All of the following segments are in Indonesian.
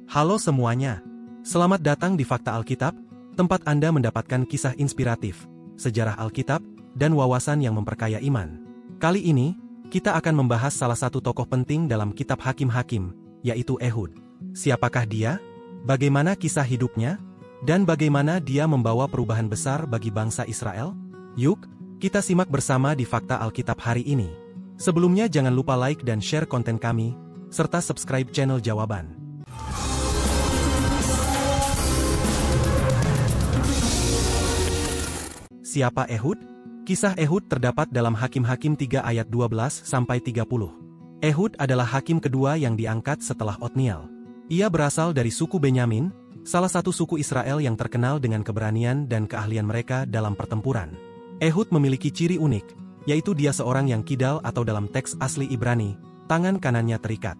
Halo semuanya. Selamat datang di Fakta Alkitab, tempat Anda mendapatkan kisah inspiratif, sejarah Alkitab, dan wawasan yang memperkaya iman. Kali ini, kita akan membahas salah satu tokoh penting dalam kitab Hakim-Hakim, yaitu Ehud. Siapakah dia? Bagaimana kisah hidupnya? Dan bagaimana dia membawa perubahan besar bagi bangsa Israel? Yuk, kita simak bersama di Fakta Alkitab hari ini. Sebelumnya jangan lupa like dan share konten kami, serta subscribe channel Jawaban. Siapa Ehud? Kisah Ehud terdapat dalam Hakim-Hakim 3 ayat 12-30. Ehud adalah hakim kedua yang diangkat setelah Otniel. Ia berasal dari suku Benyamin, salah satu suku Israel yang terkenal dengan keberanian dan keahlian mereka dalam pertempuran. Ehud memiliki ciri unik, yaitu dia seorang yang kidal atau dalam teks asli Ibrani, tangan kanannya terikat.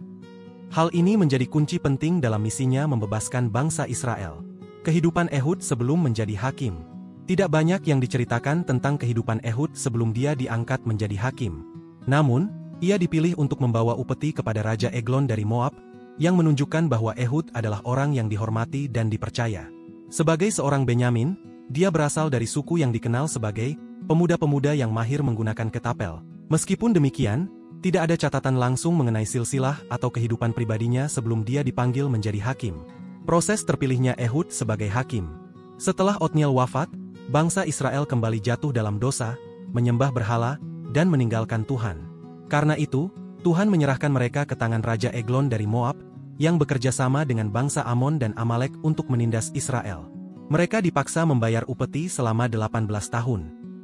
Hal ini menjadi kunci penting dalam misinya membebaskan bangsa Israel. Kehidupan Ehud sebelum menjadi hakim. Tidak banyak yang diceritakan tentang kehidupan Ehud sebelum dia diangkat menjadi hakim. Namun, ia dipilih untuk membawa upeti kepada Raja Eglon dari Moab, yang menunjukkan bahwa Ehud adalah orang yang dihormati dan dipercaya. Sebagai seorang Benyamin, dia berasal dari suku yang dikenal sebagai pemuda-pemuda yang mahir menggunakan ketapel. Meskipun demikian, tidak ada catatan langsung mengenai silsilah atau kehidupan pribadinya sebelum dia dipanggil menjadi hakim. Proses terpilihnya Ehud sebagai hakim. Setelah Otniel wafat, bangsa Israel kembali jatuh dalam dosa, menyembah berhala, dan meninggalkan Tuhan. Karena itu, Tuhan menyerahkan mereka ke tangan Raja Eglon dari Moab, yang bekerja sama dengan bangsa Amon dan Amalek untuk menindas Israel. Mereka dipaksa membayar upeti selama 18 tahun.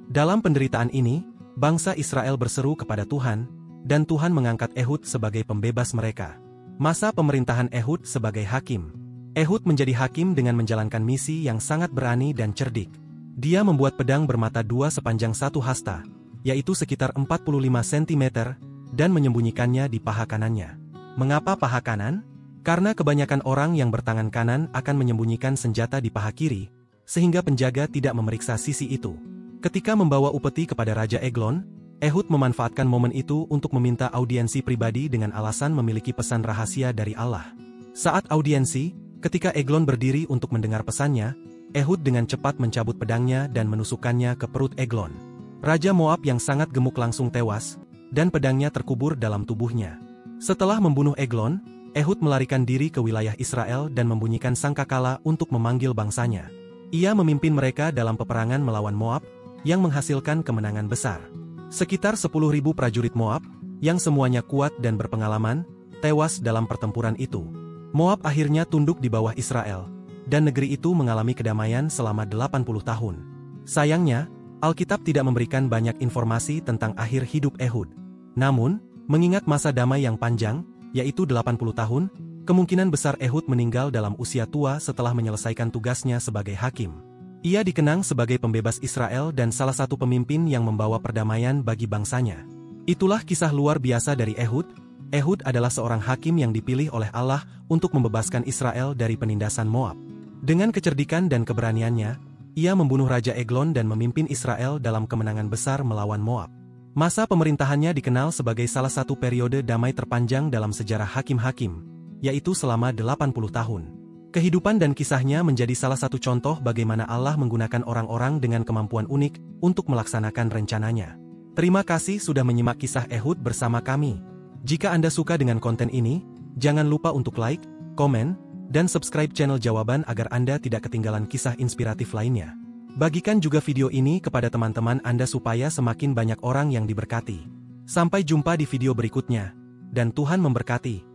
Dalam penderitaan ini, bangsa Israel berseru kepada Tuhan, dan Tuhan mengangkat Ehud sebagai pembebas mereka. Masa pemerintahan Ehud sebagai hakim. Ehud menjadi hakim dengan menjalankan misi yang sangat berani dan cerdik. Dia membuat pedang bermata dua sepanjang 1 hasta, yaitu sekitar 45 cm, dan menyembunyikannya di paha kanannya. Mengapa paha kanan? Karena kebanyakan orang yang bertangan kanan akan menyembunyikan senjata di paha kiri, sehingga penjaga tidak memeriksa sisi itu. Ketika membawa upeti kepada Raja Eglon, Ehud memanfaatkan momen itu untuk meminta audiensi pribadi dengan alasan memiliki pesan rahasia dari Allah. Saat audiensi, ketika Eglon berdiri untuk mendengar pesannya, Ehud dengan cepat mencabut pedangnya dan menusukkannya ke perut Eglon. Raja Moab yang sangat gemuk langsung tewas, dan pedangnya terkubur dalam tubuhnya. Setelah membunuh Eglon, Ehud melarikan diri ke wilayah Israel dan membunyikan sangkakala untuk memanggil bangsanya. Ia memimpin mereka dalam peperangan melawan Moab, yang menghasilkan kemenangan besar. Sekitar 10.000 prajurit Moab, yang semuanya kuat dan berpengalaman, tewas dalam pertempuran itu. Moab akhirnya tunduk di bawah Israel, dan negeri itu mengalami kedamaian selama 80 tahun. Sayangnya, Alkitab tidak memberikan banyak informasi tentang akhir hidup Ehud. Namun, mengingat masa damai yang panjang, yaitu 80 tahun, kemungkinan besar Ehud meninggal dalam usia tua setelah menyelesaikan tugasnya sebagai hakim. Ia dikenang sebagai pembebas Israel dan salah satu pemimpin yang membawa perdamaian bagi bangsanya. Itulah kisah luar biasa dari Ehud. Ehud adalah seorang hakim yang dipilih oleh Allah untuk membebaskan Israel dari penindasan Moab. Dengan kecerdikan dan keberaniannya, ia membunuh Raja Eglon dan memimpin Israel dalam kemenangan besar melawan Moab. Masa pemerintahannya dikenal sebagai salah satu periode damai terpanjang dalam sejarah hakim-hakim, yaitu selama 80 tahun. Kehidupan dan kisahnya menjadi salah satu contoh bagaimana Allah menggunakan orang-orang dengan kemampuan unik untuk melaksanakan rencananya. Terima kasih sudah menyimak kisah Ehud bersama kami. Jika Anda suka dengan konten ini, jangan lupa untuk like, komen, dan subscribe channel Jawaban agar Anda tidak ketinggalan kisah inspiratif lainnya. Bagikan juga video ini kepada teman-teman Anda supaya semakin banyak orang yang diberkati. Sampai jumpa di video berikutnya, dan Tuhan memberkati.